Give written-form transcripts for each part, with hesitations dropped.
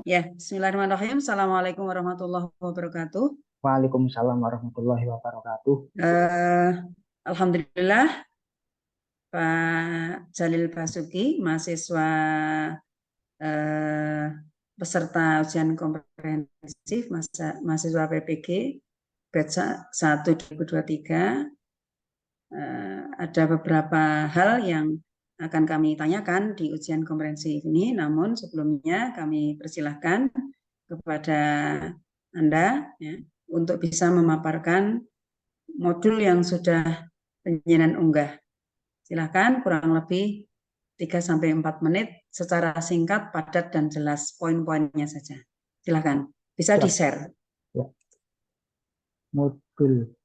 Ya, bismillahirrahmanirrahim. Assalamualaikum warahmatullahi wabarakatuh. Waalaikumsalam warahmatullahi wabarakatuh. Eh, Alhamdulillah, Pak Jalil Basuki, mahasiswa eh, peserta ujian komprehensif mahasiswa PPG batch 1 2023. Ada beberapa hal yang akan kami tanyakan di ujian komprehensif ini, namun sebelumnya kami persilahkan kepada Anda ya, untuk bisa memaparkan modul yang sudah penyiaran unggah. Silakan kurang lebih 3-4 menit secara singkat, padat, dan jelas poin-poinnya saja. Silakan, bisa Siap. di-share. Ya. Modul.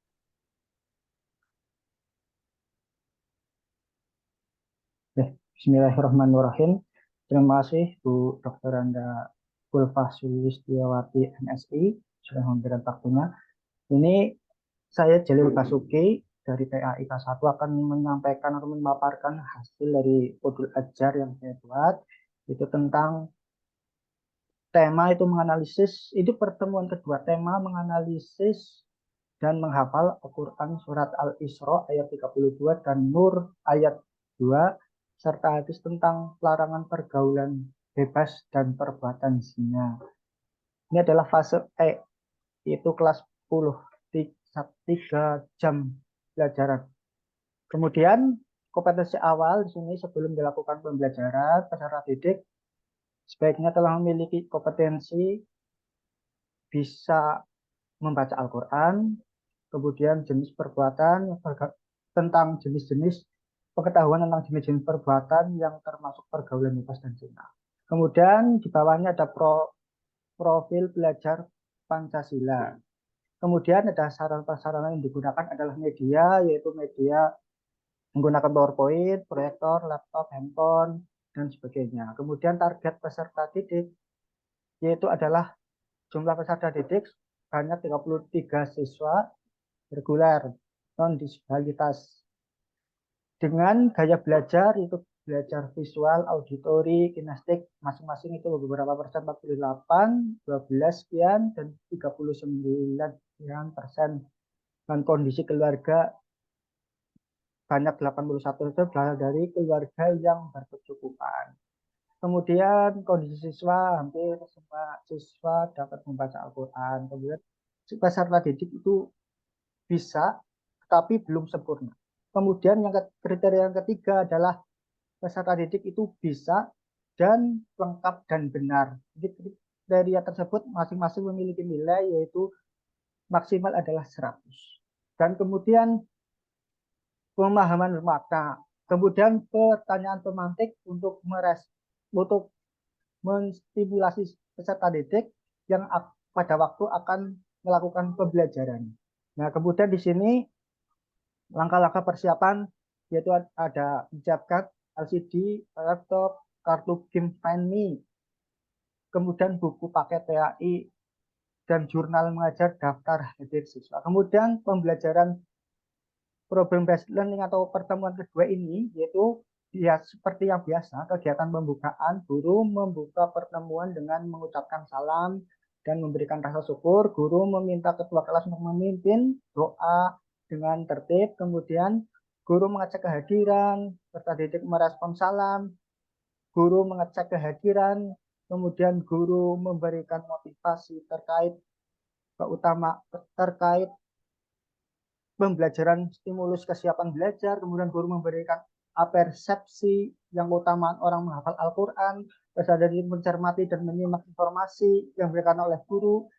Bismillahirrahmanirrahim. Terima kasih Bu Dr. Anda Kulfa Sulistiawati MSI sudah memberikan waktunya. Ini saya Jalil Basuki dari TAI K1 akan menyampaikan atau memaparkan hasil dari modul ajar yang saya buat. Itu tentang tema itu menganalisis, itu pertemuan kedua, tema menganalisis dan menghafal Al-Quran surat Al-Isra ayat 32 dan Nur ayat 2 serta hadis tentang larangan pergaulan bebas dan perbuatan zina. Ini adalah fase E, yaitu kelas 10, 3 jam pelajaran. Kemudian kompetensi awal di sini sebelum dilakukan pembelajaran, peserta didik sebaiknya telah memiliki kompetensi bisa membaca Al-Quran, kemudian jenis perbuatan tentang jenis-jenis pengetahuan tentang jenis-jenis perbuatan yang termasuk pergaulan bebas dan zina. Kemudian di bawahnya ada profil belajar Pancasila. Kemudian ada sarana-sarana yang digunakan adalah media, yaitu media menggunakan PowerPoint, proyektor, laptop, handphone, dan sebagainya. Kemudian target peserta didik yaitu adalah jumlah peserta didik banyak 33 siswa reguler non-disabilitas dengan gaya belajar itu belajar visual, auditori, kinestetik masing-masing itu beberapa persen 48, 12 sekian dan 39% dan kondisi keluarga banyak 81 itu berasal dari keluarga yang berkecukupan. Kemudian kondisi siswa hampir semua siswa dapat membaca Al-Quran. Kemudian peserta didik itu bisa, tetapi belum sempurna. Kemudian kriteria yang ketiga adalah peserta didik itu bisa dan lengkap dan benar. Jadi kriteria tersebut masing-masing memiliki nilai yaitu maksimal adalah 100. Dan kemudian pemahaman bermakna. Kemudian pertanyaan pemantik untuk menstimulasi peserta didik yang pada waktu akan melakukan pembelajaran. Nah, kemudian di sini langkah-langkah persiapan yaitu ada menyiapkan LCD, laptop, kartu game Find Me, kemudian buku paket TAI, dan jurnal mengajar daftar hadir siswa. Kemudian pembelajaran problem based learning atau pertemuan kedua ini yaitu ya seperti yang biasa kegiatan pembukaan, guru membuka pertemuan dengan mengucapkan salam dan memberikan rasa syukur. Guru meminta ketua kelas untuk memimpin doa dengan tertib. Kemudian guru mengecek kehadiran, peserta didik merespon salam, guru mengecek kehadiran, kemudian guru memberikan motivasi terkait pembelajaran stimulus kesiapan belajar, kemudian guru memberikan persepsi yang keutamaan orang menghafal Al-Quran, peserta didik mencermati dan menyimak informasi yang diberikan oleh guru,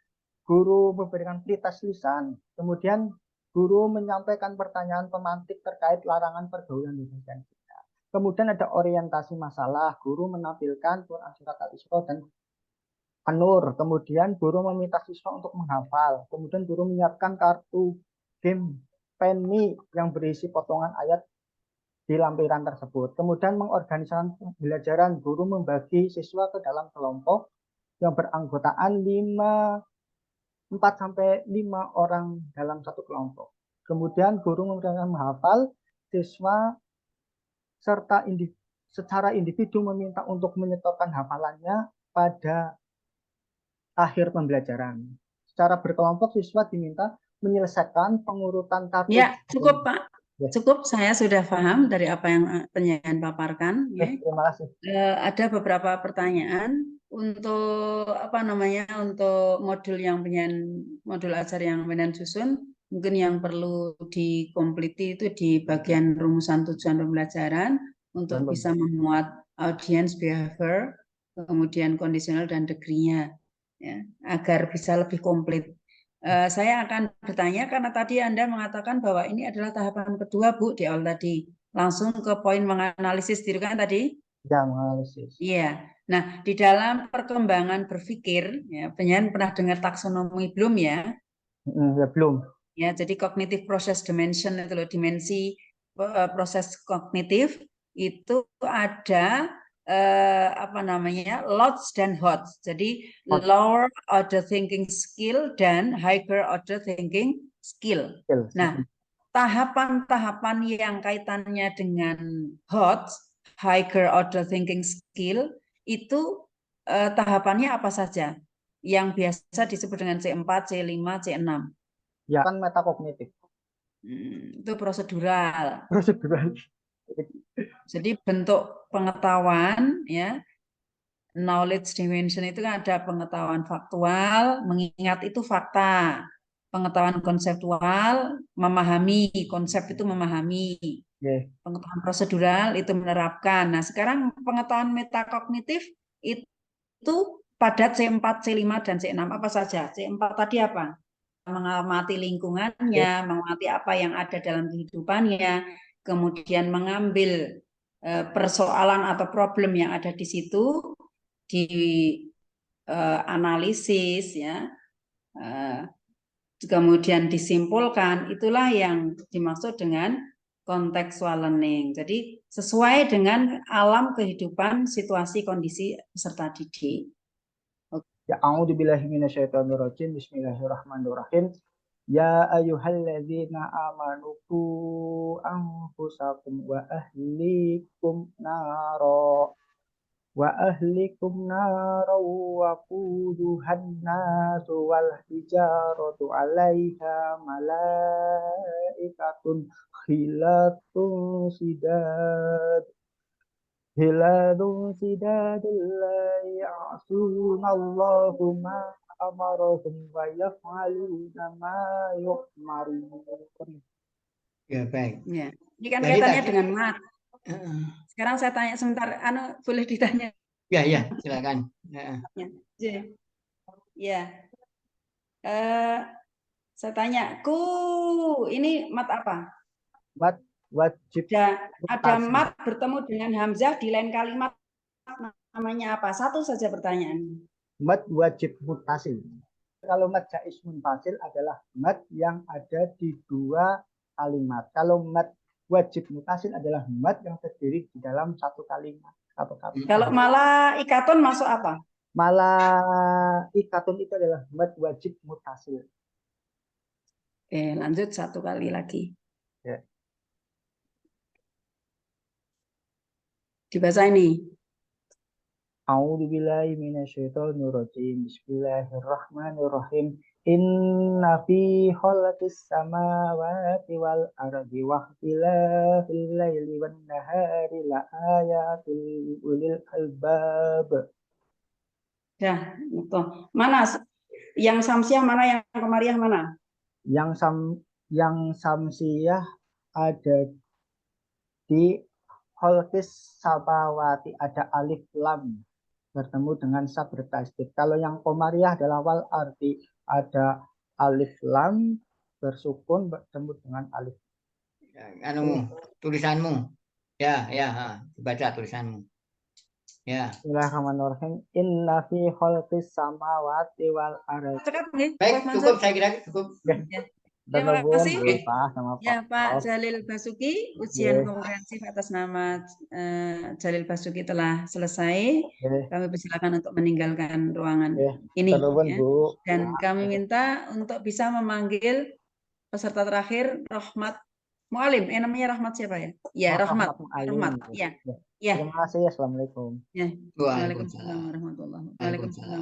guru memberikan pretest lisan, kemudian guru menyampaikan pertanyaan pemantik terkait larangan pergaulan bebas dan zina. Kemudian ada orientasi masalah, guru menampilkan Quran surat Al-Isra dan An-Nur. Kemudian guru meminta siswa untuk menghafal. Kemudian guru menyiapkan kartu game Find Me yang berisi potongan ayat di lampiran tersebut. Kemudian mengorganisasikan pembelajaran, guru membagi siswa ke dalam kelompok yang beranggotaan 4-5 orang dalam satu kelompok. Kemudian guru memberikan menghafal, siswa secara individu meminta untuk menyetorkan hafalannya pada akhir pembelajaran. Secara berkelompok siswa diminta menyelesaikan pengurutan kartu. Ya, cukup Pak. Ya. Cukup, saya sudah paham dari apa yang penyampaian paparkan. Ya. Terima kasih. Ada beberapa pertanyaan untuk apa namanya, untuk modul modul ajar yang penyan susun. Mungkin yang perlu dikompliti itu di bagian rumusan tujuan pembelajaran untuk bisa memuat audience behavior, kemudian kondisional dan degree-nya, ya, agar bisa lebih komplit. Saya akan bertanya karena tadi Anda mengatakan bahwa ini adalah tahapan kedua, Bu, di awal tadi. Langsung ke poin menganalisis diri kan tadi? Ya, menganalisis. Iya. Nah, di dalam perkembangan berpikir, ya, penyan pernah dengar taksonomi belum ya? Ya, belum. Ya, jadi cognitive process dimension itu loh, dimensi proses kognitif itu ada apa namanya, lots dan hots. Jadi lower order thinking skill dan higher order thinking skill. Nah, tahapan-tahapan yang kaitannya dengan hots, higher order thinking skill, itu tahapannya apa saja? Yang biasa disebut dengan C4, C5, C6. Ya, kan metakognitif. Itu prosedural. Prosedural. Jadi bentuk pengetahuan, ya, knowledge dimension itu kan ada pengetahuan faktual, mengingat itu fakta. Pengetahuan konseptual, memahami, konsep itu memahami. Pengetahuan prosedural itu menerapkan. Nah, sekarang pengetahuan metakognitif itu pada C4, C5, dan C6 apa saja? C4 tadi apa? Mengamati lingkungannya, mengamati apa yang ada dalam kehidupannya, kemudian mengambil persoalan atau problem yang ada di situ, di analisis, ya, kemudian disimpulkan. Itulah yang dimaksud dengan contextual learning. Jadi sesuai dengan alam kehidupan, situasi, kondisi peserta didik. Ya, a'udzubillahi minasyaitonirrajim. Bismillahirrahmanirrahim. Ya ayyuhalladzina amanu qu anfusakum wa ahlikum naro wa quduhan nasu wal hijaratu 'alaiha malaikatun khilatun sidadul la ya'sunallahu ma amarahum wa yaf'aluna ma yu'marun. Ya, baik. Ya. Ini kan kaitannya dengan mat. Sekarang saya tanya sebentar, boleh ditanya? Ya, silakan. Ya. Saya tanya, ini mat apa? Mat wajib. Ada mat bertemu dengan hamzah di lain kalimat, namanya apa? Satu saja pertanyaan. Mat wajib mutasil. Kalau mat jaiz munfasil adalah mat yang ada di dua kalimat. Kalau mat wajib mutasil adalah mat yang terdiri di dalam satu kalimat. Kalau malaikatun masuk apa? Malaikatun itu adalah mat wajib mutasil. Oke, lanjut satu kali lagi. Ya. Dibaca ini. A'udzubillahi minasyaitonirrajim. Bismillahirrahmanirrahim. Inna fi khalqis samawati wal ardi wa ikhtilafil laili wan nahari la ayatil ulil albab. Ya, itu. Mana yang samsiah, mana yang komariah, mana? Yang samsiah ada di khalqis samawati, ada alif lam bertemu dengan sa bertasydid. Kalau yang komariah adalah wal arti, ada alif lam bersukun bertemu dengan alif. Tulisanmu. Ya, dibaca tulisanmu. Ya. Bismillahirrahmanirrahim. Inna fi khalqis samawati wal ardi. Baik, cukup, saya kira cukup. Ya. Terima kasih. Ya, Pak Prof. Jalil Basuki, ujian komprehensif atas nama Jalil Basuki telah selesai. Kami persilakan untuk meninggalkan ruangan ini. Ya. Dan kami minta untuk bisa memanggil peserta terakhir, Rahmat Mu'alim. Namanya Rahmat siapa ya? Ya, Rahmat. Ya. Terima kasih. Assalamualaikum. Ya. Waalaikumsalam warahmatullahi wabarakatuh.